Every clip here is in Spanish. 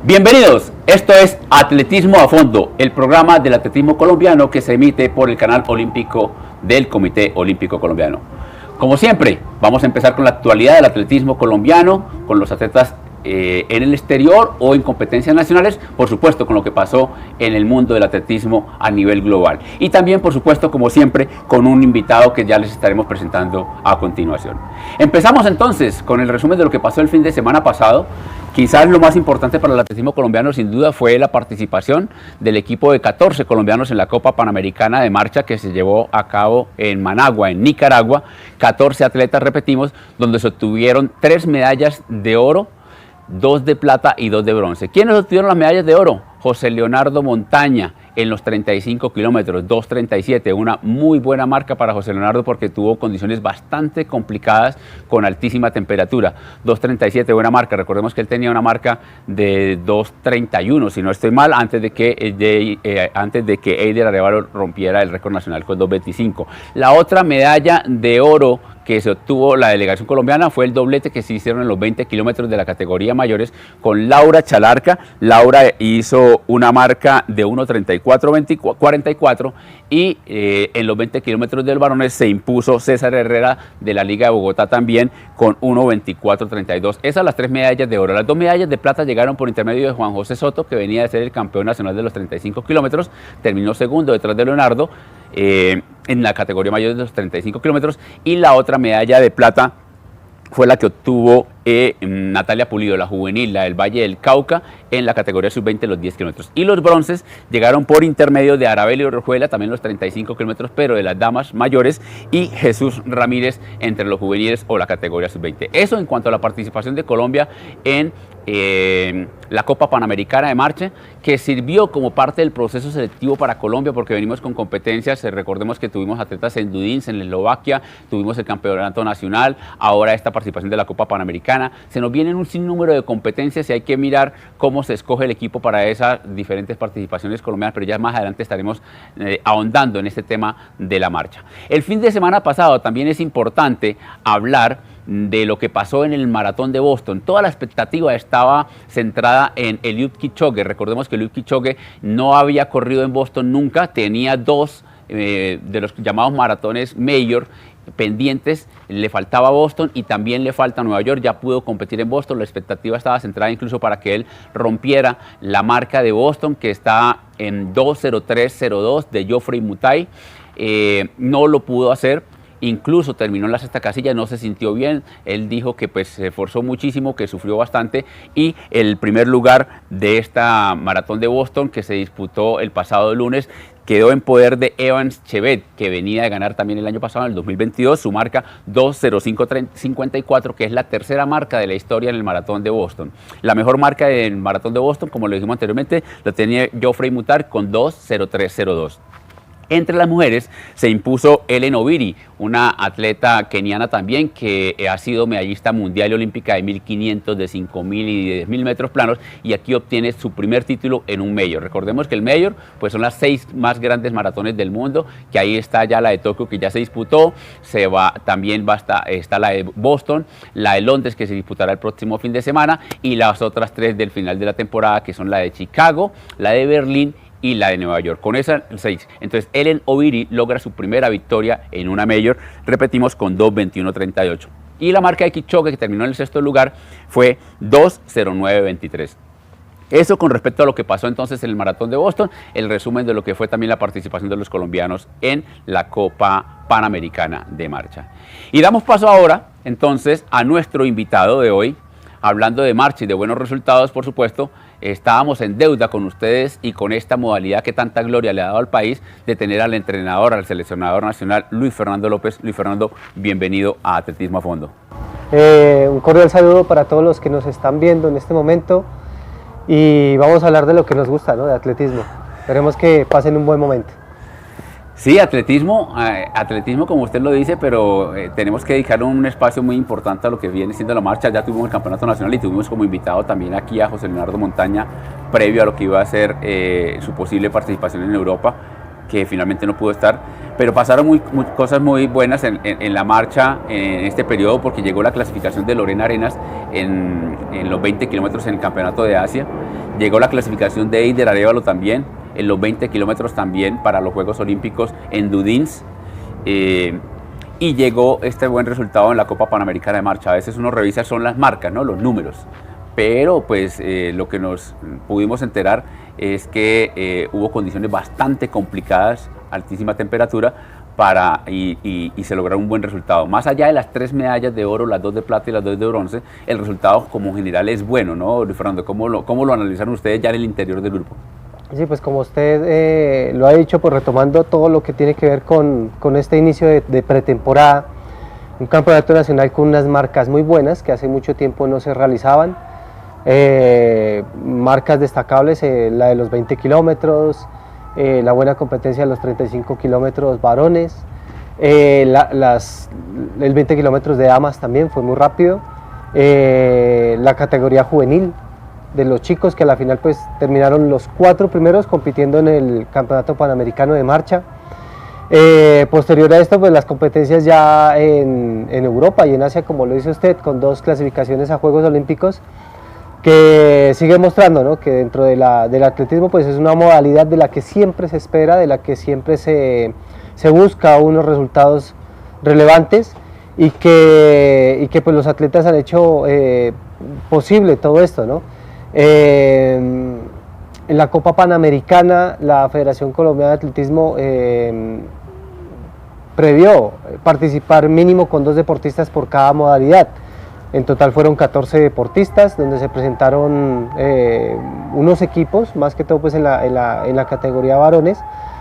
Bienvenidos, esto es Atletismo a Fondo, el programa del atletismo colombiano que se emite por el canal olímpico del Comité Olímpico Colombiano. Como siempre, vamos a empezar con la actualidad del atletismo colombiano, con los atletas en el exterior o en competencias nacionales, por supuesto con lo que pasó en el mundo del atletismo a nivel global. Y también, por supuesto, como siempre, con un invitado que ya les estaremos presentando a continuación. Empezamos entonces con el resumen de lo que pasó el fin de semana pasado. Quizás lo más importante para el atletismo colombiano sin duda fue la participación del equipo de 14 colombianos en la Copa Panamericana de Marcha que se llevó a cabo en Managua, en Nicaragua. 14 atletas, repetimos, donde se obtuvieron 3 medallas de oro, 2 de plata y 2 de bronce. ¿Quiénes obtuvieron las medallas de oro? José Leonardo Montaña en los 35 kilómetros, 2:37, una muy buena marca para José Leonardo porque tuvo condiciones bastante complicadas con altísima temperatura. 2:37, buena marca. Recordemos que él tenía una marca de 2:31, si no estoy mal, antes de que Eider Arévalo rompiera el récord nacional con 2:25. La otra medalla de oro que se obtuvo la delegación colombiana fue el doblete que se hicieron en los 20 kilómetros de la categoría mayores con Laura Chalarca. Laura hizo una marca de 1:34:44 y en los 20 kilómetros del varones se impuso César Herrera de la Liga de Bogotá también con 1:24:32. Esas las 3 medallas de oro. Las 2 medallas de plata llegaron por intermedio de Juan José Soto, que venía de ser el campeón nacional de los 35 kilómetros, terminó segundo detrás de Leonardo en la categoría mayor de los 35 kilómetros, y la otra medalla de plata fue la que obtuvo Natalia Pulido, la juvenil, la del Valle del Cauca, en la categoría sub-20, los 10 kilómetros. Y los bronces llegaron por intermedio de Arabelio Rojuela, también los 35 kilómetros, pero de las damas mayores, y Jesús Ramírez entre los juveniles o la categoría sub-20. Eso en cuanto a la participación de Colombia en la Copa Panamericana de Marcha, que sirvió como parte del proceso selectivo para Colombia, porque venimos con competencias. Recordemos que tuvimos atletas en Dudince, en Eslovaquia, tuvimos el campeonato nacional, ahora esta participación de la Copa Panamericana. Se nos vienen un sinnúmero de competencias y hay que mirar cómo se escoge el equipo para esas diferentes participaciones colombianas, pero ya más adelante estaremos ahondando en este tema de la marcha. El fin de semana pasado también es importante hablar de lo que pasó en el maratón de Boston. Toda la expectativa estaba centrada en Eliud Kipchoge. Recordemos que Eliud Kipchoge no había corrido en Boston nunca, tenía 2 de los llamados maratones mayor pendientes, le faltaba Boston y también le falta Nueva York. Ya pudo competir en Boston, la expectativa estaba centrada incluso para que él rompiera la marca de Boston, que está en 2:03:02 de Geoffrey Mutai. No lo pudo hacer. Incluso terminó en la 6ª casilla, no se sintió bien. Él dijo que pues se esforzó muchísimo, que sufrió bastante, y el primer lugar de esta maratón de Boston, que se disputó el pasado lunes, quedó en poder de Evans Chevet, que venía de ganar también el año pasado, en el 2022, su marca 2:05:54, que es la tercera marca de la historia en el maratón de Boston. La mejor marca del maratón de Boston, como lo dijimos anteriormente, la tenía Geoffrey Mutai con 2:03:02. Entre las mujeres se impuso Ellen Obiri, una atleta keniana también que ha sido medallista mundial y olímpica de 1500, de 5000 y de 10.000 metros planos, y aquí obtiene su primer título en un mayor. Recordemos que el mayor pues son las 6 más grandes maratones del mundo, que ahí está ya la de Tokio, que ya se disputó, también está la de Boston, la de Londres, que se disputará el próximo fin de semana, y las otras 3 del final de la temporada, que son la de Chicago, la de Berlín y la de Nueva York. Con esas 6, entonces Ellen Obiri logra su primera victoria en una mayor, repetimos, con 2:21:38. Y la marca de Kipchoge, que terminó en el 6º lugar, fue 2:09:23. Eso con respecto a lo que pasó entonces en el maratón de Boston, el resumen de lo que fue también la participación de los colombianos en la Copa Panamericana de Marcha. Y damos paso ahora entonces a nuestro invitado de hoy, hablando de marcha y de buenos resultados, por supuesto. Estábamos en deuda con ustedes y con esta modalidad que tanta gloria le ha dado al país, de tener al entrenador, al seleccionador nacional, Luis Fernando López. Luis Fernando, bienvenido a Atletismo a Fondo. Un cordial saludo para todos los que nos están viendo en este momento, y vamos a hablar de lo que nos gusta, ¿no? De atletismo. Esperemos que pasen un buen momento. Sí, atletismo como usted lo dice, pero tenemos que dedicar un espacio muy importante a lo que viene siendo la marcha. Ya tuvimos el campeonato nacional y tuvimos como invitado también aquí a José Leonardo Montaña, previo a lo que iba a ser su posible participación en Europa. que finalmente no pudo estar, pero pasaron cosas muy buenas en la marcha en este periodo, porque llegó la clasificación de Lorena Arenas en los 20 kilómetros en el Campeonato de Asia, llegó la clasificación de Eider Arévalo también, en los 20 kilómetros también para los Juegos Olímpicos en Dudins, y llegó este buen resultado en la Copa Panamericana de Marcha. A veces uno revisa son las marcas, ¿no? Los números, pero pues lo que nos pudimos enterar es que hubo condiciones bastante complicadas, altísima temperatura, y se lograron un buen resultado. Más allá de las 3 medallas de oro, las 2 de plata y las 2 de bronce, el resultado como general es bueno, ¿no, Luis Fernando? ¿Cómo lo analizaron ustedes ya en el interior del grupo? Sí, pues como usted lo ha dicho, pues retomando todo lo que tiene que ver con este inicio de pretemporada, un campeonato nacional con unas marcas muy buenas que hace mucho tiempo no se realizaban, marcas destacables, la de los 20 kilómetros, la buena competencia de los 35 kilómetros varones, el 20 kilómetros de damas también fue muy rápido, la categoría juvenil de los chicos, que a la final pues terminaron los 4 primeros compitiendo en el Campeonato Panamericano de Marcha. Posterior a esto, pues las competencias ya en Europa y en Asia, como lo dice usted, con 2 clasificaciones a Juegos Olímpicos, que sigue mostrando, ¿no?, que dentro del atletismo pues es una modalidad de la que siempre se espera, de la que siempre se busca unos resultados relevantes, y que pues los atletas han hecho posible todo esto, ¿no? En la Copa Panamericana, la Federación Colombiana de Atletismo previó participar mínimo con 2 deportistas por cada modalidad. En total fueron 14 deportistas, donde se presentaron unos equipos, más que todo pues en la categoría varones.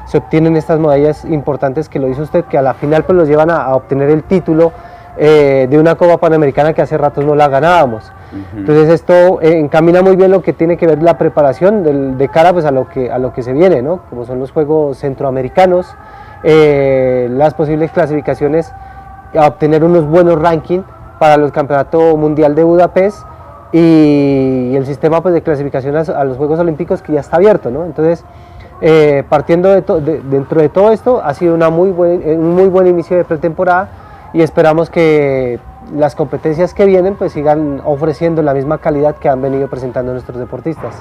Se obtienen estas medallas importantes que lo hizo usted, que a la final pues los llevan a obtener el título de una Copa Panamericana que hace rato no la ganábamos. Entonces esto encamina muy bien lo que tiene que ver la preparación de cara pues a lo que se viene, ¿no?, como son los Juegos Centroamericanos, las posibles clasificaciones a obtener unos buenos rankings para el Campeonato Mundial de Budapest, y el sistema pues de clasificación a los Juegos Olímpicos, que ya está abierto, ¿no? Entonces partiendo dentro de todo esto, ha sido un muy buen inicio de pretemporada, y esperamos que las competencias que vienen pues sigan ofreciendo la misma calidad que han venido presentando nuestros deportistas.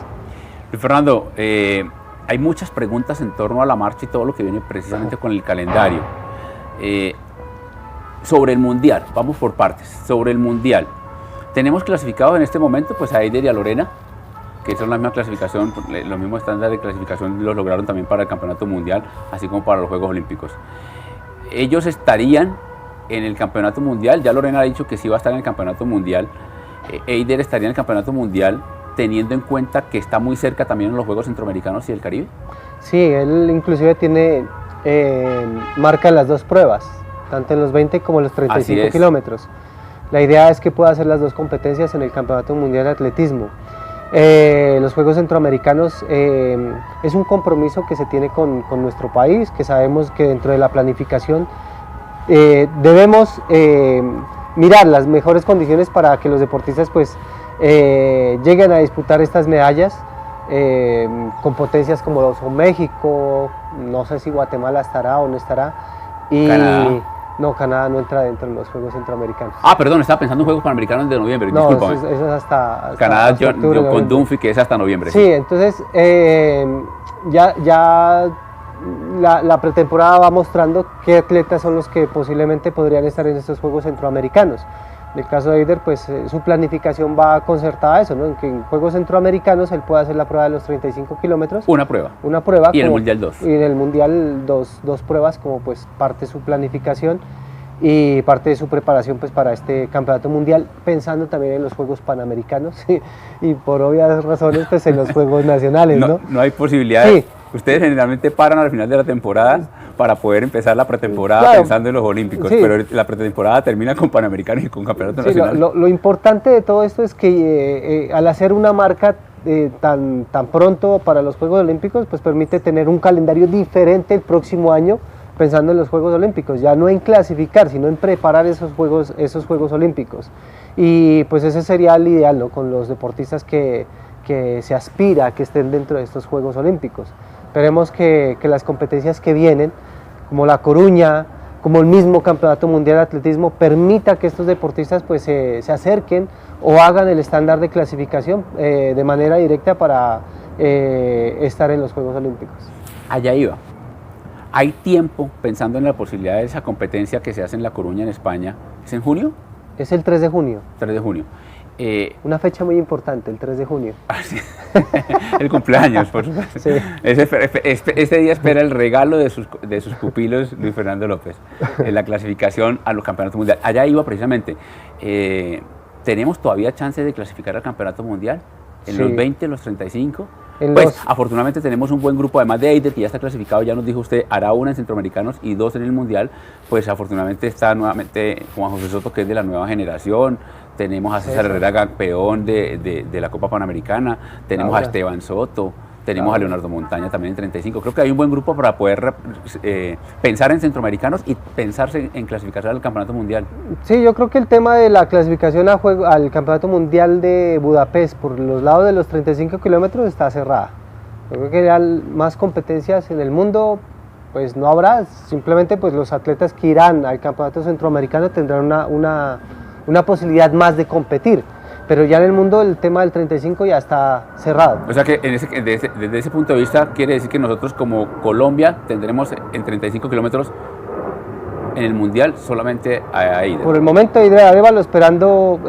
Luis Fernando, hay muchas preguntas en torno a la marcha y todo lo que viene precisamente con el calendario. Sobre el Mundial, vamos por partes. Sobre el Mundial, tenemos clasificados en este momento pues a Eider y a Lorena, que son la misma clasificación, los mismos estándares de clasificación los lograron también para el Campeonato Mundial, así como para los Juegos Olímpicos. Ellos estarían en el Campeonato Mundial, ya Lorena ha dicho que sí va a estar en el Campeonato Mundial. Eider estaría en el Campeonato Mundial, teniendo en cuenta que está muy cerca también en los Juegos Centroamericanos y del Caribe. Sí, él inclusive tiene marca en las 2 pruebas, tanto en los 20 como en los 35 kilómetros. La idea es que pueda hacer las 2 competencias en el Campeonato Mundial de Atletismo. Los Juegos Centroamericanos es un compromiso que se tiene con nuestro país, que sabemos que dentro de la planificación debemos mirar las mejores condiciones para que los deportistas pues lleguen a disputar estas medallas con potencias como lo son México, no sé si Guatemala estará o no estará, y Canadá. No, Canadá no entra dentro de los Juegos Centroamericanos. Ah, perdón, estaba pensando en Juegos Panamericanos de noviembre, no, discúlpame. Eso es hasta Canadá, hasta octubre, con Dunphy, que es hasta noviembre. Sí, entonces ya la pretemporada va mostrando qué atletas son los que posiblemente podrían estar en estos Juegos Centroamericanos. En el caso de Eider, pues su planificación va concertada a eso, ¿no?, en que en Juegos Centroamericanos él puede hacer la prueba de los 35 kilómetros. Una prueba. Y en el Mundial 2. Y en el Mundial dos pruebas como pues parte de su planificación y parte de su preparación pues para este Campeonato Mundial, pensando también en los Juegos Panamericanos y por obvias razones pues en los Juegos Nacionales, ¿no? No hay posibilidad. Sí. Ustedes generalmente paran al final de la temporada para poder empezar la pretemporada, claro, pensando en los Olímpicos, sí, pero la pretemporada termina con Panamericanos y con Campeonato Nacional. Lo importante de todo esto es que al hacer una marca tan pronto para los Juegos Olímpicos, pues permite tener un calendario diferente el próximo año, pensando en los Juegos Olímpicos, ya no en clasificar, sino en preparar esos Juegos Olímpicos. Y pues ese sería el ideal, ¿no?, con los deportistas que se aspira a que estén dentro de estos Juegos Olímpicos. Esperemos que las competencias que vienen, como La Coruña, como el mismo Campeonato Mundial de Atletismo, permita que estos deportistas pues se acerquen o hagan el estándar de clasificación de manera directa para estar en los Juegos Olímpicos. Allá iba. ¿Hay tiempo pensando en la posibilidad de esa competencia que se hace en La Coruña, en España? ¿Es en junio? Es el 3 de junio. 3 de junio. Una fecha muy importante, el 3 de junio. El cumpleaños, por supuesto. Sí. Ese día espera el regalo de sus pupilos Luis Fernando López, en la clasificación a los campeonatos mundiales. Allá iba precisamente. ¿Tenemos todavía chance de clasificar al campeonato mundial? ¿En los 20, los 35? Pues afortunadamente tenemos un buen grupo, además de Eider, que ya está clasificado, ya nos dijo usted, hará una en centroamericanos y 2 en el mundial. Pues afortunadamente está nuevamente Juan José Soto, que es de la nueva generación. Tenemos a César Herrera, campeón de la Copa Panamericana. Tenemos a Esteban Soto. Tenemos a Leonardo Montaña también en 35. Creo que hay un buen grupo para poder pensar en centroamericanos y pensarse en clasificarse al campeonato mundial. Sí, yo creo que el tema de la clasificación al campeonato mundial de Budapest por los lados de los 35 kilómetros está cerrada. Yo creo que ya más competencias en el mundo pues no habrá. Simplemente pues los atletas que irán al campeonato centroamericano tendrán una posibilidad más de competir. Pero ya en el mundo el tema del 35 ya está cerrado. O sea que desde ese punto de vista quiere decir que nosotros como Colombia tendremos en 35 kilómetros en el Mundial solamente a Eider. Por el momento Eider Arévalo esperando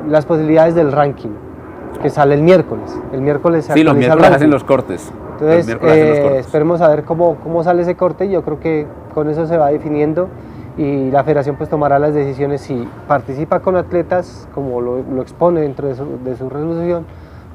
las posibilidades del ranking, que sale el miércoles. El miércoles se sí, los miércoles hacen los cortes. Entonces esperemos a ver cómo sale ese corte. Yo creo que con eso se va definiendo. Y la federación pues tomará las decisiones si participa con atletas, como lo expone dentro de su resolución,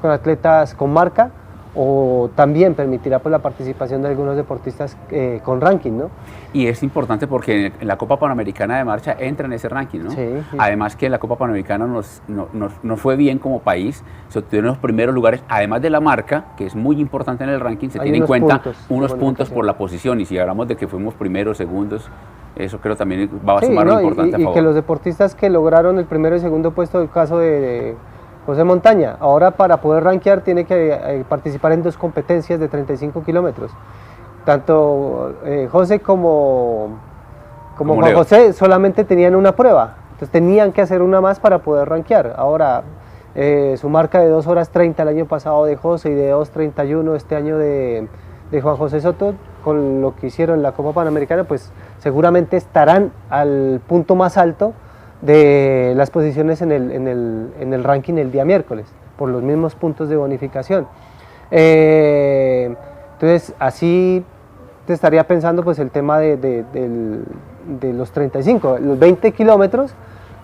con atletas con marca, o también permitirá pues la participación de algunos deportistas con ranking, ¿no? Y es importante porque en la Copa Panamericana de Marcha entra en ese ranking, ¿no? Sí. Además que en la Copa Panamericana nos fue bien como país, se obtuvieron los primeros lugares, además de la marca, que es muy importante en el ranking, se tiene en cuenta unos puntos por la posición, y si hablamos de que fuimos primeros, segundos, eso creo también va a sumar lo importante a favor. Y que los deportistas que lograron el primero y segundo puesto, el caso de José Montaña, ahora para poder rankear tiene que participar en 2 competencias de 35 kilómetros. Tanto José como Juan José solamente tenían una prueba, entonces tenían que hacer una más para poder rankear. Ahora su marca de 2 horas 30 el año pasado de José y de 2:31 este año de Juan José Soto, con lo que hicieron en la Copa Panamericana, pues seguramente estarán al punto más alto de las posiciones en el ranking el día miércoles, por los mismos puntos de bonificación. Entonces, así te estaría pensando pues el tema de los 35, los 20 kilómetros,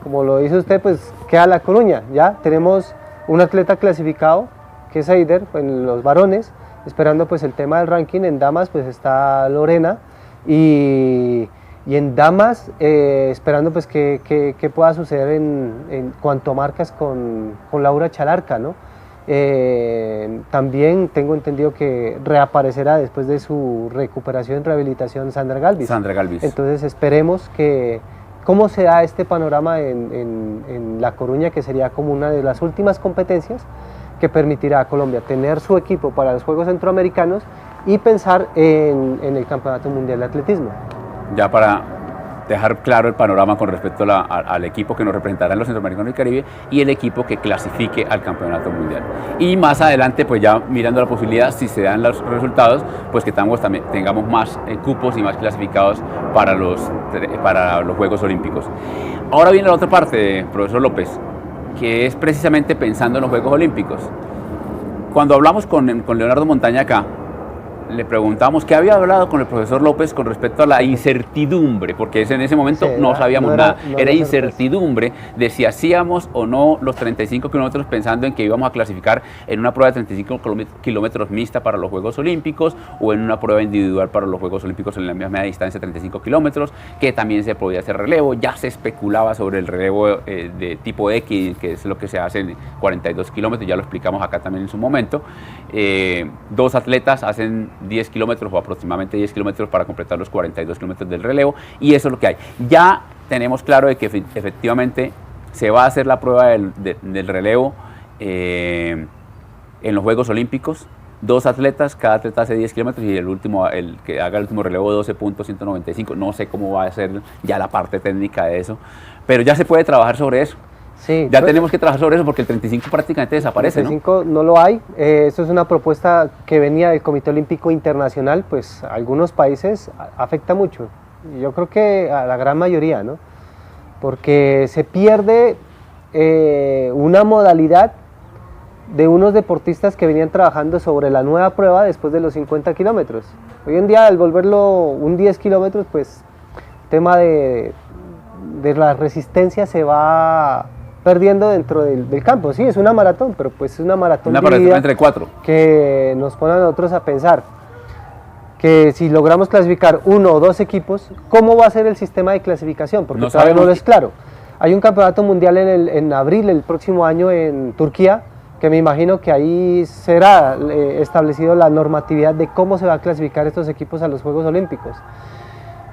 como lo dice usted, pues queda La Coruña. Ya tenemos un atleta clasificado, que es Eider, en los varones, esperando pues el tema del ranking. En damas pues está Lorena, y en damas esperando pues que pueda suceder en cuanto a marcas con Laura Chalarca, ¿no? También tengo entendido que reaparecerá después de su recuperación y rehabilitación Sandra Galvis. Entonces esperemos que cómo se da este panorama en La Coruña, que sería como una de las últimas competencias que permitirá a Colombia tener su equipo para los Juegos Centroamericanos y pensar en el Campeonato Mundial de Atletismo. Ya para dejar claro el panorama con respecto al equipo que nos representará en los Centroamericanos y Caribe y el equipo que clasifique al Campeonato Mundial. Y más adelante, pues ya mirando la posibilidad, si se dan los resultados, pues que tengamos más cupos y más clasificados para los Juegos Olímpicos. Ahora viene la otra parte, profesor López, que es precisamente pensando en los Juegos Olímpicos. Cuando hablamos con Leonardo Montaña acá, le preguntamos qué había hablado con el profesor López con respecto a la incertidumbre, porque en ese momento no sabíamos nada, era incertidumbre de si hacíamos o no los 35 kilómetros pensando en que íbamos a clasificar en una prueba de 35 kilómetros mixta para los Juegos Olímpicos o en una prueba individual para los Juegos Olímpicos en la misma distancia, 35 kilómetros, que también se podía hacer relevo. Ya se especulaba sobre el relevo de tipo X, que es lo que se hace en 42 kilómetros, ya lo explicamos acá también en su momento. 2 atletas hacen 10 kilómetros o aproximadamente 10 kilómetros para completar los 42 kilómetros del relevo, y eso es lo que hay. Ya tenemos claro de que efectivamente se va a hacer la prueba del relevo en los Juegos Olímpicos. 2 atletas, cada atleta hace 10 kilómetros y el que haga el último relevo 12.195. No sé cómo va a ser ya la parte técnica de eso, pero ya se puede trabajar sobre eso. Sí, ya tenemos que trabajar sobre eso porque el 35 prácticamente desaparece, el 35 ¿no? No lo hay. Esto es una propuesta que venía del Comité Olímpico Internacional, pues a algunos países afecta mucho. Yo creo que a la gran mayoría, ¿no? Porque se pierde una modalidad de unos deportistas que venían trabajando sobre la nueva prueba después de los 50 kilómetros. Hoy en día, al volverlo un 10 kilómetros, pues el tema de la resistencia se va perdiendo dentro del campo. Sí, es una maratón, pero pues es una maratón entre 4. Que nos pone a nosotros a pensar que si logramos clasificar 1 o 2 equipos, ¿cómo va a ser el sistema de clasificación? Porque todavía no lo es claro. Hay un campeonato mundial en abril el próximo año en Turquía, que me imagino que ahí será establecido la normatividad de cómo se va a clasificar estos equipos a los Juegos Olímpicos.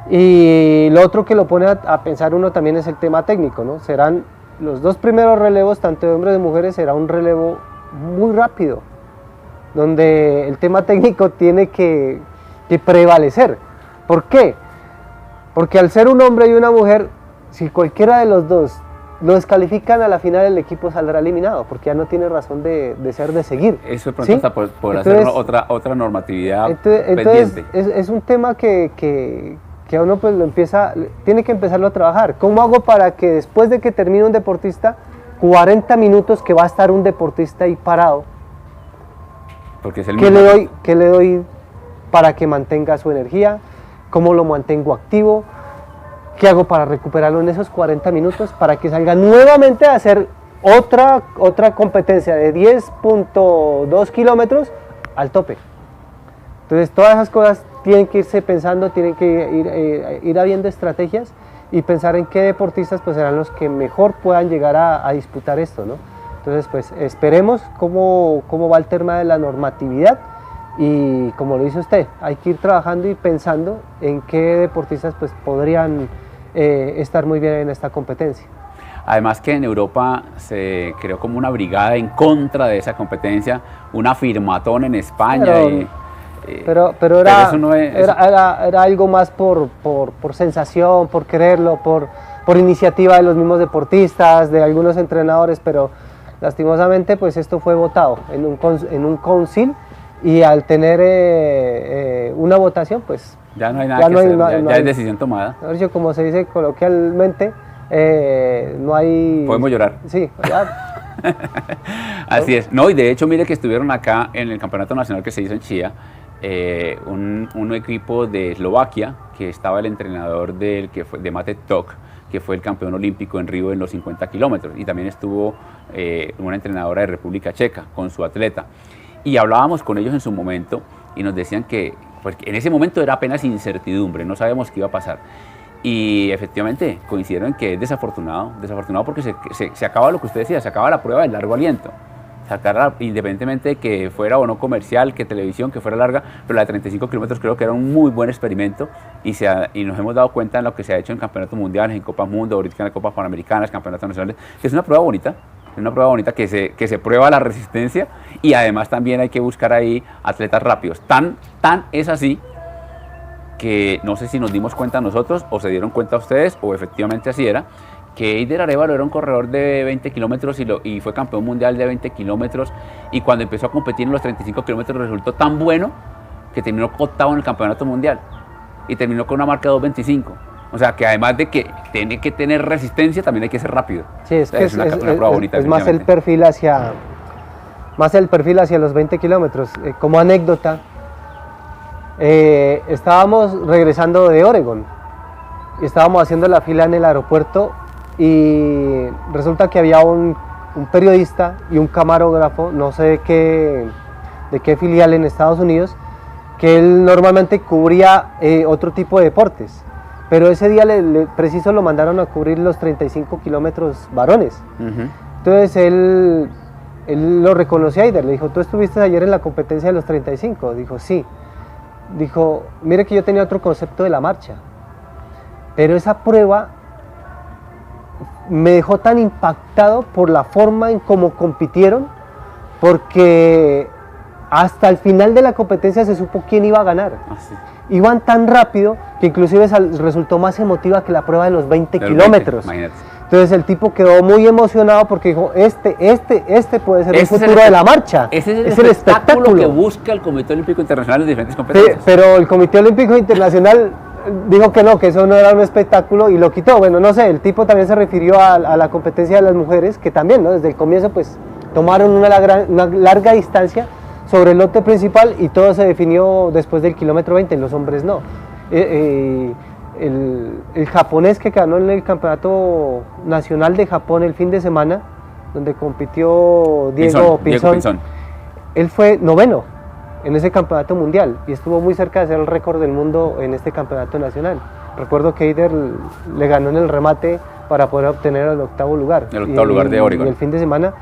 Y lo otro que lo pone a pensar uno también es el tema técnico, ¿no? Serán los 2 primeros relevos, tanto de hombres como de mujeres, será un relevo muy rápido, donde el tema técnico tiene que prevalecer. ¿Por qué? Porque al ser un hombre y una mujer, si cualquiera de los dos lo descalifican a la final, el equipo saldrá eliminado, porque ya no tiene razón de seguir. Eso de pronto hasta por hacer otra normatividad pendiente. Es un tema que a uno pues tiene que empezarlo a trabajar. ¿Cómo hago para que después de que termine un deportista, 40 minutos que va a estar un deportista ahí parado, porque es el ¿qué le doy para que mantenga su energía? ¿Cómo lo mantengo activo? ¿Qué hago para recuperarlo en esos 40 minutos para que salga nuevamente a hacer otra competencia de 10.2 kilómetros al tope? Entonces todas esas cosas tienen que irse pensando, tienen que ir habiendo estrategias y pensar en qué deportistas pues serán los que mejor puedan llegar a disputar esto, ¿no? Entonces pues esperemos cómo va el tema de la normatividad y como lo dice usted, hay que ir trabajando y pensando en qué deportistas pues podrían estar muy bien en esta competencia. Además que en Europa se creó como una brigada en contra de esa competencia, una firmatón en España. Pero era algo más por sensación, por quererlo, por iniciativa de los mismos deportistas, de algunos entrenadores, pero lastimosamente pues esto fue votado en un council y al tener una votación pues ya no hay nada que hacer, ya hay decisión tomada. Como se dice coloquialmente, no hay... Podemos llorar. Sí, ya. Así es. No, y de hecho mire que estuvieron acá en el campeonato nacional que se hizo en Chía, un equipo de Eslovaquia, que estaba el entrenador de Mate Tok, que fue el campeón olímpico en Río en los 50 kilómetros, y también estuvo una entrenadora de República Checa con su atleta. Y hablábamos con ellos en su momento y nos decían que pues, en ese momento era apenas incertidumbre, no sabíamos qué iba a pasar. Y efectivamente coincidieron en que es desafortunado porque se acaba lo que usted decía, se acaba la prueba del largo aliento. Sacarla independientemente de que fuera o no comercial, que televisión, que fuera larga, pero la de 35 kilómetros creo que era un muy buen experimento y nos hemos dado cuenta en lo que se ha hecho en campeonatos mundiales, en Copas Mundo, ahorita en Copas Panamericanas, campeonatos nacionales, que es una prueba bonita. Es una prueba bonita que se prueba la resistencia y además también hay que buscar ahí atletas rápidos. Tan es así que no sé si nos dimos cuenta nosotros o se dieron cuenta ustedes o efectivamente así era, que Eider Arévalo era un corredor de 20 kilómetros y fue campeón mundial de 20 kilómetros y cuando empezó a competir en los 35 kilómetros resultó tan bueno que terminó octavo en el campeonato mundial y terminó con una marca de 2.25. O sea, que además de que tiene que tener resistencia, también hay que ser rápido. Sí, es una prueba bonita. Es más el perfil hacia los 20 kilómetros. Como anécdota, estábamos regresando de Oregón y estábamos haciendo la fila en el aeropuerto y resulta que había un periodista y un camarógrafo, no sé de qué filial en Estados Unidos, que él normalmente cubría otro tipo de deportes. Pero ese día preciso lo mandaron a cubrir los 35 kilómetros varones. Entonces él lo reconoció a Eider, le dijo, ¿tú estuviste ayer en la competencia de los 35? Dijo, sí. Dijo, mire que yo tenía otro concepto de la marcha, pero esa prueba me dejó tan impactado por la forma en cómo compitieron, porque hasta el final de la competencia se supo quién iba a ganar. Ah, sí. Iban tan rápido que inclusive resultó más emotiva que la prueba de los 20 kilómetros. Entonces el tipo quedó muy emocionado porque dijo, este puede ser el futuro de la marcha. Ese es el espectáculo que busca el Comité Olímpico Internacional en diferentes competencias. Sí, pero el Comité Olímpico Internacional dijo que no, que eso no era un espectáculo y lo quitó. Bueno, no sé, el tipo también se refirió a la competencia de las mujeres, que también, ¿no? Desde el comienzo pues tomaron una larga distancia sobre el lote principal y todo se definió después del kilómetro 20, los hombres no. El japonés que ganó en el campeonato nacional de Japón el fin de semana, donde compitió Diego Pinzón, él fue noveno en ese campeonato mundial y estuvo muy cerca de hacer el récord del mundo en este campeonato nacional. Recuerdo que Eider le ganó en el remate para poder obtener el octavo lugar. El octavo lugar de Oregon. Y el fin de semana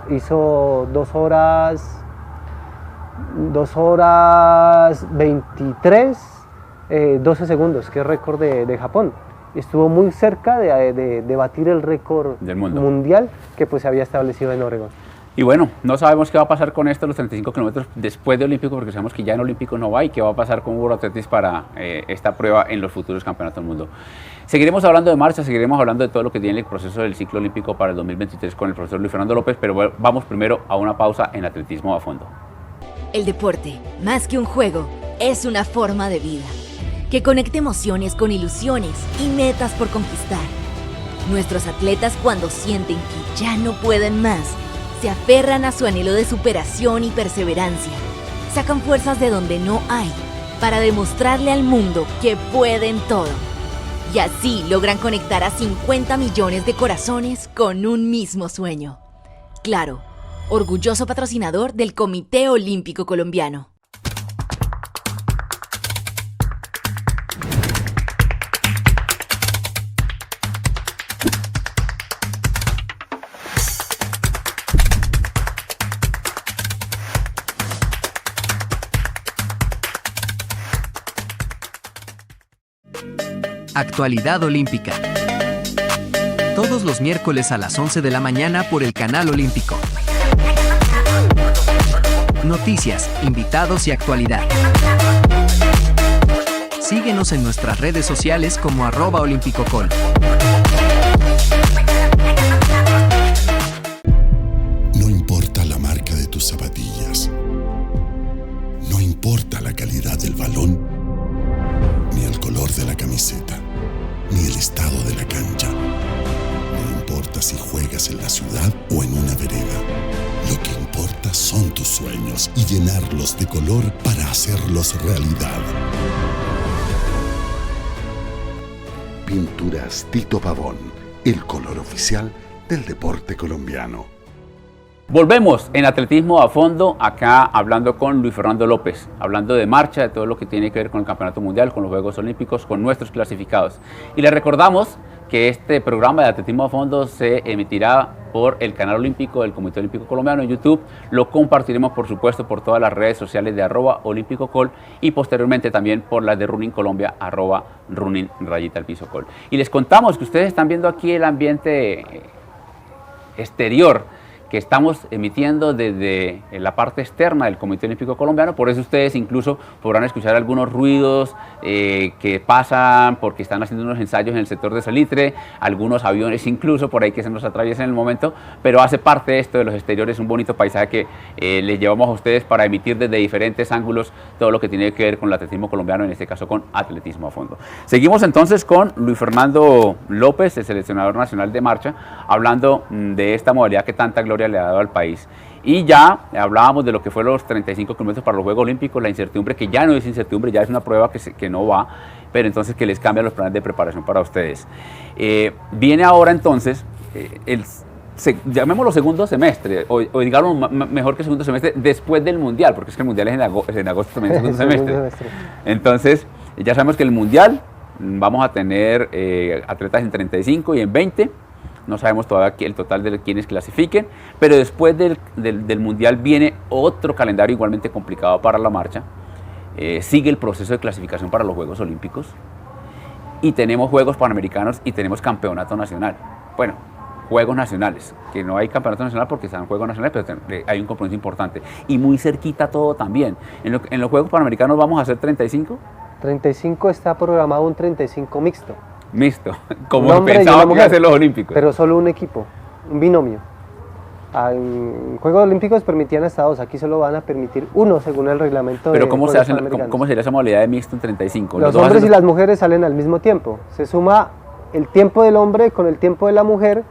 hizo 2 horas 23, 12 segundos, que es récord de Japón. Estuvo muy cerca de batir el récord del mundo mundial que pues se había establecido en Oregon. Y bueno, no sabemos qué va a pasar con esto, los 35 kilómetros después de Olímpico, porque sabemos que ya en Olímpico no va, y qué va a pasar con World Athletics para esta prueba en los futuros campeonatos del mundo. Seguiremos hablando de marcha, seguiremos hablando de todo lo que tiene el proceso del ciclo olímpico para el 2023 con el profesor Luis Fernando López, pero vamos primero a una pausa en Atletismo a Fondo. El deporte, más que un juego, es una forma de vida que conecta emociones con ilusiones y metas por conquistar. Nuestros atletas, cuando sienten que ya no pueden más, se aferran a su anhelo de superación y perseverancia. Sacan fuerzas de donde no hay para demostrarle al mundo que pueden todo. Y así logran conectar a 50 millones de corazones con un mismo sueño. Claro, orgulloso patrocinador del Comité Olímpico Colombiano. Actualidad Olímpica. Todos los miércoles a las 11 de la mañana por el Canal Olímpico. Noticias, invitados y actualidad. Síguenos en nuestras redes sociales como @olimpicocol. No importa la marca de tus zapatillas. No importa la calidad del balón, ni el color de la camiseta, ni el estado de la cancha. No importa si juegas en la ciudad o en una vereda. Lo que importa son tus sueños y llenarlos de color para hacerlos realidad. Pinturas Tito Pavón, el color oficial del deporte colombiano. Volvemos en Atletismo a Fondo, acá hablando con Luis Fernando López, hablando de marcha, de todo lo que tiene que ver con el Campeonato Mundial, con los Juegos Olímpicos, con nuestros clasificados. Y les recordamos que este programa de Atletismo a Fondo se emitirá por el canal olímpico del Comité Olímpico Colombiano en YouTube. Lo compartiremos, por supuesto, por todas las redes sociales de @olimpicocol y posteriormente también por las de Running Colombia, @running_col. Y les contamos que ustedes están viendo aquí el ambiente exterior que estamos emitiendo desde la parte externa del Comité Olímpico Colombiano. Por eso ustedes incluso podrán escuchar algunos ruidos que pasan porque están haciendo unos ensayos en el sector de Salitre, algunos aviones incluso por ahí que se nos atraviesan en el momento, pero hace parte de esto de los exteriores, un bonito paisaje que les llevamos a ustedes para emitir desde diferentes ángulos todo lo que tiene que ver con el atletismo colombiano, en este caso con Atletismo a Fondo. Seguimos entonces con Luis Fernando López, el seleccionador nacional de marcha, hablando de esta modalidad que tanta gloria le ha dado al país. Y ya hablábamos de lo que fue los 35 kilómetros para los Juegos Olímpicos, la incertidumbre, que ya no es incertidumbre, ya es una prueba que no va, pero entonces que les cambia los planes de preparación para ustedes. Viene ahora entonces, llamémoslo segundo semestre, o digamos mejor que segundo semestre, después del Mundial, porque es que el Mundial es en agosto también, segundo semestre. Entonces, ya sabemos que el Mundial vamos a tener atletas en 35 y en 20, no sabemos todavía el total de quienes clasifiquen, pero después del Mundial viene otro calendario igualmente complicado para la marcha. Sigue el proceso de clasificación para los Juegos Olímpicos y tenemos Juegos Panamericanos y tenemos Campeonato Nacional. Bueno, Juegos Nacionales, que no hay campeonato nacional porque están Juegos Nacionales, pero hay un compromiso importante. Y muy cerquita todo también. En los Juegos Panamericanos vamos a hacer 35. 35 está programado un 35 mixto. Mixto, como hombre y pensábamos una que iba a mujer, ser los Olímpicos. Pero solo un equipo, un binomio. En Juegos Olímpicos permitían hasta 2, aquí solo van a permitir 1 según el reglamento. Pero de ¿cómo Juegos se hace, Panamericanos. cómo sería esa modalidad de mixto en 35? Los dos hombres hacen- y las mujeres salen al mismo tiempo. Se suma el tiempo del hombre con el tiempo de la mujer.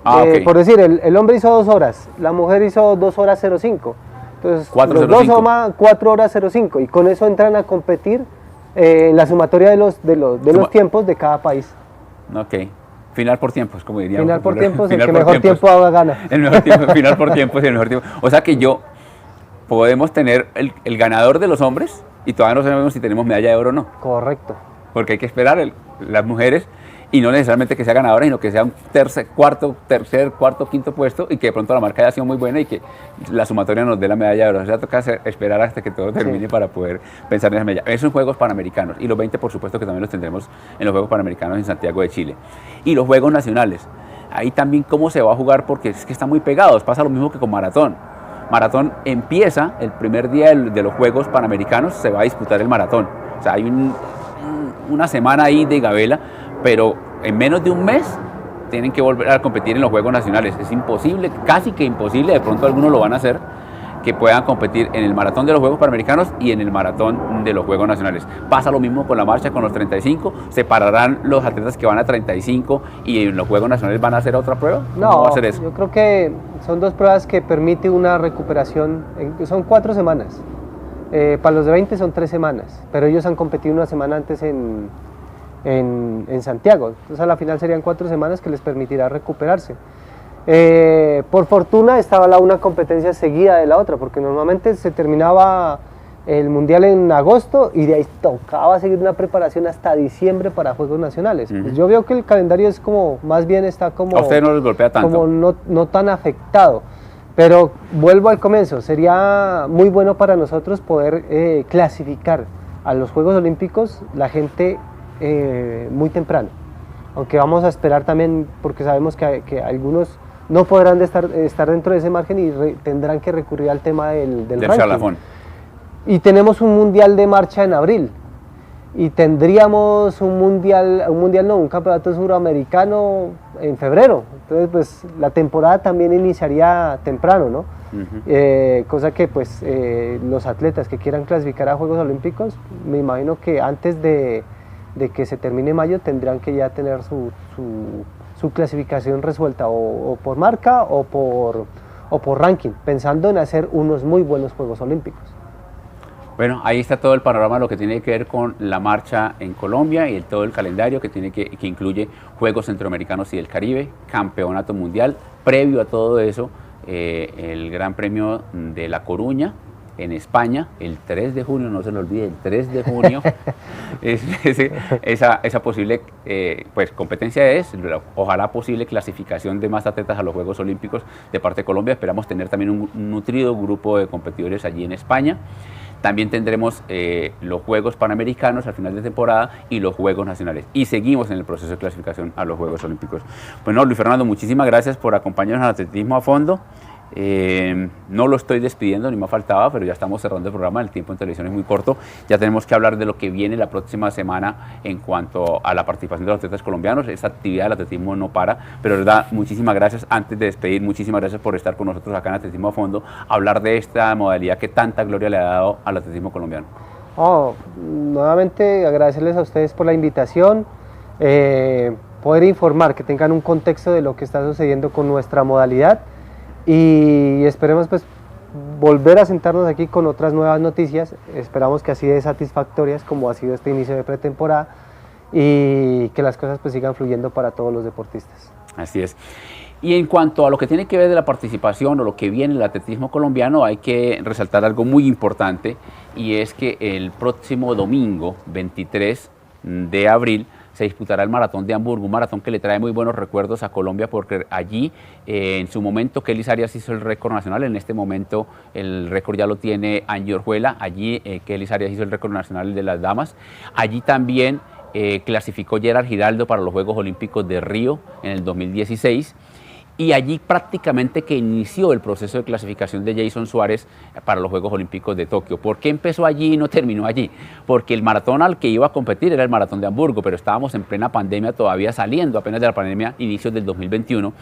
Ok. Por decir, el hombre hizo 2 horas, la mujer hizo 2 horas 05. Entonces, 4:05. los dos suman 4 horas 05 y con eso entran a competir en la sumatoria de los tiempos de cada país. Ok. Final por tiempos, como diríamos. Final por tiempos, el Final que por mejor tiempos. tiempo haga gana. El mejor tiempo, final por tiempos y el mejor tiempo. O sea que podemos tener el ganador de los hombres y todavía no sabemos si tenemos medalla de oro o no. Correcto. Porque hay que esperar las mujeres y no necesariamente que sea ganadora, sino que sea un tercer, cuarto, quinto puesto y que de pronto la marca haya sido muy buena y que la sumatoria nos dé la medalla de oro. O sea, toca esperar hasta que todo termine para poder pensar en esa medalla. Esos son Juegos Panamericanos y los 20 por supuesto que también los tendremos en los Juegos Panamericanos en Santiago de Chile. Y los Juegos Nacionales, ahí también cómo se va a jugar porque es que están muy pegados, pasa lo mismo que con maratón. Maratón empieza el primer día de los Juegos Panamericanos, se va a disputar el maratón. O sea, hay una semana ahí de gabela, pero en menos de un mes tienen que volver a competir en los Juegos Nacionales. Es imposible, casi que imposible, de pronto algunos lo van a hacer, que puedan competir en el maratón de los Juegos Panamericanos y en el maratón de los Juegos Nacionales. Pasa lo mismo con la marcha, con los 35, separarán los atletas que van a 35 y en los Juegos Nacionales van a hacer otra prueba. ¿Cómo No, va a ser eso? yo creo que son 2 pruebas que permiten una recuperación, son 4 semanas. Para los de 20 son 3 semanas, pero ellos han competido una semana antes en Santiago, entonces a la final serían 4 semanas que les permitirá recuperarse. Por fortuna estaba una competencia seguida de la otra, porque normalmente se terminaba el mundial en agosto y de ahí tocaba seguir una preparación hasta diciembre para Juegos Nacionales. Pues yo veo que el calendario es como, más bien está como... A usted no les golpea tanto. Como no tan afectado. Pero vuelvo al comienzo, sería muy bueno para nosotros poder clasificar a los Juegos Olímpicos la gente muy temprano. Aunque vamos a esperar también, porque sabemos que algunos no podrán estar dentro de ese margen y tendrán que recurrir al tema del ranking. charlafón. Y tenemos un mundial de marcha en abril. Y tendríamos un campeonato suramericano en febrero. Entonces, pues la temporada también iniciaría temprano, ¿no? Cosa que, pues, los atletas que quieran clasificar a Juegos Olímpicos, me imagino que antes de que se termine mayo tendrán que ya tener su clasificación resuelta o por marca o por ranking, pensando en hacer unos muy buenos Juegos Olímpicos. Bueno, ahí está todo el panorama de lo que tiene que ver con la marcha en Colombia y todo el calendario que incluye Juegos Centroamericanos y del Caribe, Campeonato Mundial. Previo a todo eso, el Gran Premio de La Coruña en España, el 3 de junio, no se lo olvide, el 3 de junio, esa posible pues, competencia ojalá posible clasificación de más atletas a los Juegos Olímpicos de parte de Colombia. Esperamos tener también un nutrido grupo de competidores allí en España. También tendremos los Juegos Panamericanos al final de temporada y los Juegos Nacionales. Y seguimos en el proceso de clasificación a los Juegos Olímpicos. Bueno, Luis Fernando, muchísimas gracias por acompañarnos al Atletismo a Fondo. No lo estoy despidiendo, ni me faltaba, pero ya estamos cerrando el programa, el tiempo en televisión es muy corto, ya tenemos que hablar de lo que viene la próxima semana en cuanto a la participación de los atletas colombianos. Esta actividad del atletismo no para, pero de verdad, muchísimas gracias. Antes de despedir, muchísimas gracias por estar con nosotros acá en Atletismo a Fondo, hablar de esta modalidad que tanta gloria le ha dado al atletismo colombiano. Nuevamente agradecerles a ustedes por la invitación, poder informar, que tengan un contexto de lo que está sucediendo con nuestra modalidad. Y esperemos pues volver a sentarnos aquí con otras nuevas noticias, esperamos que así de satisfactorias como ha sido este inicio de pretemporada y que las cosas pues sigan fluyendo para todos los deportistas. Así es. Y en cuanto a lo que tiene que ver de la participación o lo que viene en el atletismo colombiano, hay que resaltar algo muy importante y es que el próximo domingo 23 de abril se disputará el Maratón de Hamburgo, un maratón que le trae muy buenos recuerdos a Colombia porque allí en su momento Kelly Arias hizo el récord nacional, en este momento el récord ya lo tiene Angie Orjuela, allí Kelly Arias hizo el récord nacional de las damas, allí también clasificó Gerard Giraldo para los Juegos Olímpicos de Río en el 2016 y allí prácticamente que inició el proceso de clasificación de Jason Suárez para los Juegos Olímpicos de Tokio. ¿Por qué empezó allí y no terminó allí? Porque el maratón al que iba a competir era el maratón de Hamburgo, pero estábamos en plena pandemia, todavía saliendo apenas de la pandemia, inicios del 2021.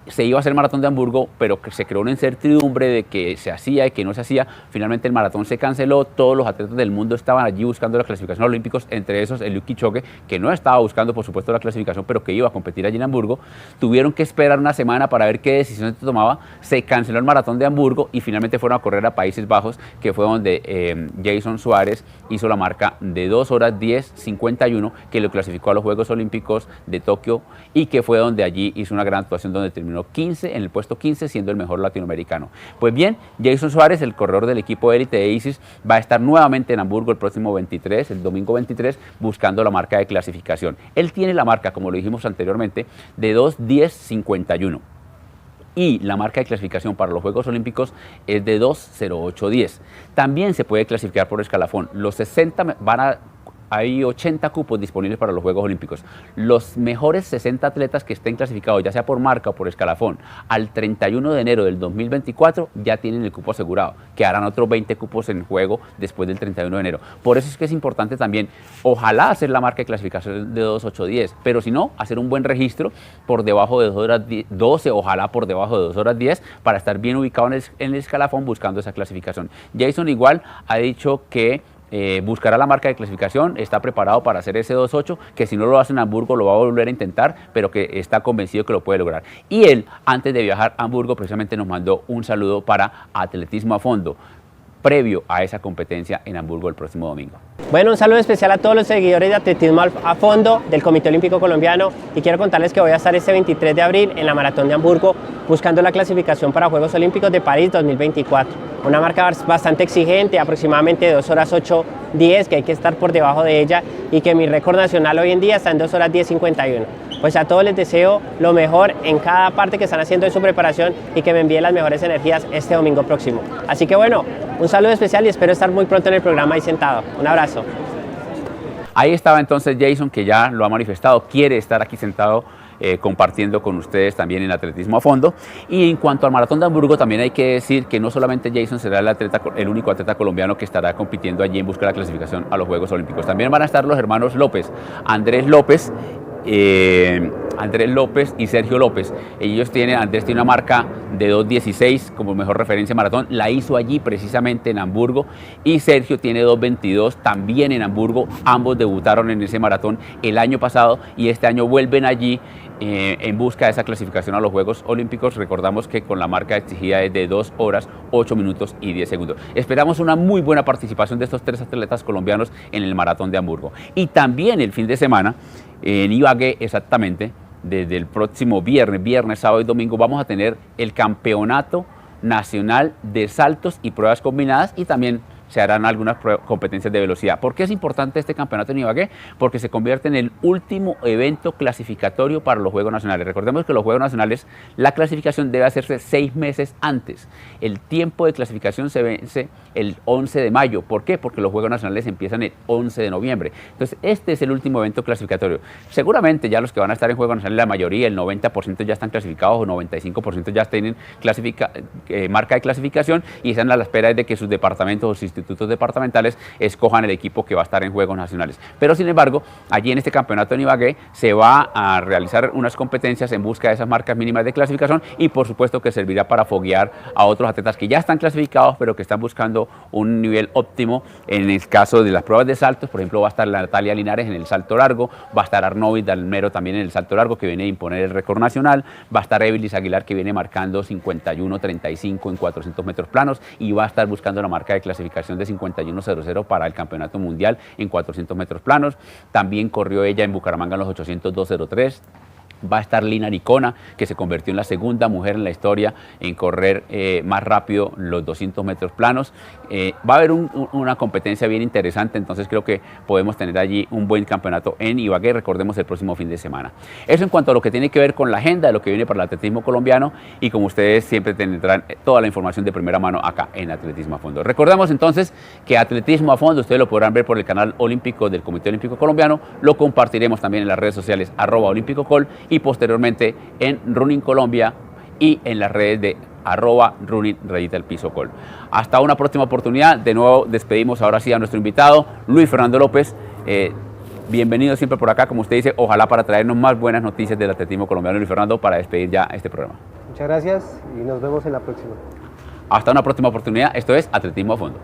Se iba a hacer el maratón de Hamburgo, pero se creó una incertidumbre de que se hacía y que no se hacía. Finalmente el maratón se canceló, todos los atletas del mundo estaban allí buscando la clasificación a los Olímpicos, entre esos Eliud Kipchoge, que no estaba buscando por supuesto la clasificación, pero que iba a competir allí en Hamburgo. Tuvieron que esperar una semana para ver qué decisión se tomaba, se canceló el maratón de Hamburgo y finalmente fueron a correr a Países Bajos, que fue donde Jason Suárez hizo la marca de 2 horas 10:51, que lo clasificó a los Juegos Olímpicos de Tokio y que fue donde allí hizo una gran actuación donde terminó 15, en el puesto 15, siendo el mejor latinoamericano. Pues bien, Jason Suárez, el corredor del equipo élite de ASICS, va a estar nuevamente en Hamburgo el próximo 23, el domingo 23, buscando la marca de clasificación. Él tiene la marca, como lo dijimos anteriormente, de 2:10:51. Y la marca de clasificación para los Juegos Olímpicos es de 2:08:10. También se puede clasificar por escalafón. Los 60 hay 80 cupos disponibles para los Juegos Olímpicos. Los mejores 60 atletas que estén clasificados, ya sea por marca o por escalafón, al 31 de enero del 2024 ya tienen el cupo asegurado, que harán otros 20 cupos en juego después del 31 de enero. Por eso es que es importante también, ojalá hacer la marca de clasificación de 2:08:10, pero si no, hacer un buen registro por debajo de 2 horas 12, ojalá por debajo de 2 horas 10, para estar bien ubicado en el escalafón buscando esa clasificación. Jason igual ha dicho que buscará la marca de clasificación, está preparado para hacer ese 2:08, que si no lo hace en Hamburgo lo va a volver a intentar, pero que está convencido que lo puede lograr. Y él, antes de viajar a Hamburgo, precisamente nos mandó un saludo para Atletismo a Fondo, previo a esa competencia en Hamburgo el próximo domingo. Bueno, un saludo especial a todos los seguidores de Atletismo a Fondo del Comité Olímpico Colombiano, y quiero contarles que voy a estar este 23 de abril en la Maratón de Hamburgo buscando la clasificación para Juegos Olímpicos de París 2024. Una marca bastante exigente, aproximadamente 2 horas 8:10, que hay que estar por debajo de ella, y que mi récord nacional hoy en día está en 2 horas 10:51. Pues a todos les deseo lo mejor en cada parte que están haciendo en su preparación y que me envíen las mejores energías este domingo próximo. Así que bueno, un saludo especial y espero estar muy pronto en el programa ahí sentado. Un abrazo. Ahí estaba entonces Jason, que ya lo ha manifestado, quiere estar aquí sentado compartiendo con ustedes también en Atletismo a Fondo. Y en cuanto al Maratón de Hamburgo, también hay que decir que no solamente Jason será el único atleta colombiano que estará compitiendo allí en busca de la clasificación a los Juegos Olímpicos. También van a estar los hermanos López, Andrés López y Sergio López. Andrés tiene una marca de 2:16 como mejor referencia maratón, la hizo allí precisamente en Hamburgo, y Sergio tiene 2:22 también en Hamburgo. Ambos debutaron en ese maratón el año pasado y este año vuelven allí en busca de esa clasificación a los Juegos Olímpicos. Recordamos que con la marca exigida es de 2 horas 8 minutos y 10 segundos. Esperamos una muy buena participación de estos 3 atletas colombianos en el maratón de Hamburgo. Y también el fin de semana en Ibagué, exactamente, desde el próximo viernes, sábado y domingo, vamos a tener el Campeonato Nacional de Saltos y Pruebas Combinadas, y también se harán algunas competencias de velocidad. ¿Por qué es importante este campeonato en Ibagué? Porque se convierte en el último evento clasificatorio para los Juegos Nacionales. Recordemos que los Juegos Nacionales, la clasificación debe hacerse 6 meses antes. El tiempo de clasificación se vence el 11 de mayo. ¿Por qué? Porque los Juegos Nacionales empiezan el 11 de noviembre. Entonces, este es el último evento clasificatorio. Seguramente ya los que van a estar en Juegos Nacionales, la mayoría, el 90% ya están clasificados, o 95% ya tienen marca de clasificación, y están a la espera de que sus departamentos o sus institutos departamentales escojan el equipo que va a estar en Juegos Nacionales. Pero sin embargo, allí en este campeonato en Ibagué se va a realizar unas competencias en busca de esas marcas mínimas de clasificación, y por supuesto que servirá para foguear a otros atletas que ya están clasificados pero que están buscando un nivel óptimo. En el caso de las pruebas de saltos, por ejemplo, va a estar Natalia Linares en el salto largo, va a estar Arnovid Dalmero también en el salto largo, que viene a imponer el récord nacional, va a estar Evelis Aguilar, que viene marcando 51:35 en 400 metros planos, y va a estar buscando la marca de clasificación de 51:00 para el campeonato mundial en 400 metros planos. También corrió ella en Bucaramanga en los 800 2:03. Va a estar Lina Aricona, que se convirtió en la segunda mujer en la historia en correr más rápido los 200 metros planos. Va a haber una competencia bien interesante, entonces creo que podemos tener allí un buen campeonato en Ibagué, recordemos, el próximo fin de semana. Eso en cuanto a lo que tiene que ver con la agenda de lo que viene para el atletismo colombiano, y como ustedes siempre tendrán toda la información de primera mano acá en Atletismo a Fondo. Recordemos entonces que Atletismo a Fondo ustedes lo podrán ver por el canal olímpico del Comité Olímpico Colombiano, lo compartiremos también en las redes sociales @olímpicocol, y posteriormente en Running Colombia y en las redes de @running_col. Hasta una próxima oportunidad. De nuevo despedimos ahora sí a nuestro invitado, Luis Fernando López. Bienvenido siempre por acá, como usted dice, ojalá para traernos más buenas noticias del atletismo colombiano. Luis Fernando, para despedir ya este programa. Muchas gracias y nos vemos en la próxima. Hasta una próxima oportunidad. Esto es Atletismo a Fondo.